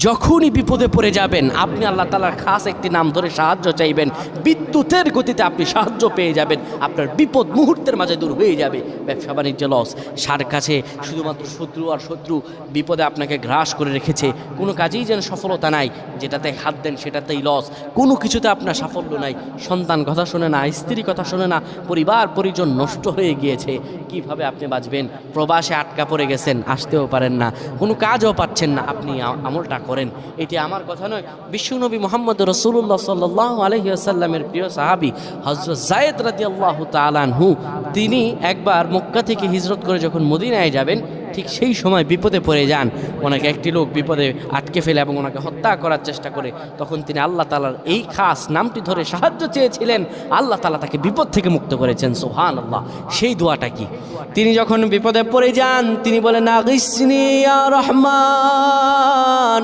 যখনই বিপদে পড়ে যাবেন আপনি আল্লাহ তাআলার খাস একটি নাম ধরে সাহায্য চাইবেন, বিদ্যুতের গতিতে আপনি সাহায্য পেয়ে যাবেন, আপনার বিপদ মুহূর্তের মাঝে দূর হয়ে যাবে। ব্যবসা বাণিজ্য লস, সার কাছে শুধুমাত্র শত্রু আর শত্রু বিপদে আপনাকে গ্রাস করে রেখেছে, কোনো কাজেই যেন সফলতা নাই, যেটাতে হাত দেন সেটাতেই লস, কোনো কিছুতে আপনার সাফল্য নাই, সন্তান কথা শোনে না, স্ত্রী কথা শোনে না, পরিবার পরিজন নষ্ট হয়ে গিয়েছে, কিভাবে আপনি বাঁচবেন? প্রবাসে আটকা পড়ে গেছেন, আসতেও পারেন না, কোনো কাজও পাচ্ছেন না, আপনি আমলটা করেন। এটি আমার কথা নয়, বিশ্বনবী মুহাম্মদ রাসূলুল্লাহ সাল্লাল্লাহু আলাইহি ওয়াসাল্লামের প্রিয় সাহাবী হযরত যায়েদ রাদিয়াল্লাহু তাআলা আনহু, তিনি একবার মক্কা থেকে হিজরত করে যখন মদিনায় যাবেন, ঠিক সেই সময় বিপদে পড়ে যান। ওনাকে একটি লোক বিপদে আটকে ফেলে এবং ওনাকে হত্যা করার চেষ্টা করে। তখন তিনি আল্লাহ তাআলার এই খাস নামটি ধরে সাহায্য চেয়েছিলেন, আল্লাহ তাআলা তাকে বিপদ থেকে মুক্ত করেছেন। সুবহানাল্লাহ। সেই দোয়াটা কি? তিনি যখন বিপদে পড়ে যান তিনি বলেন, আগিসনি ইয়া রহমান।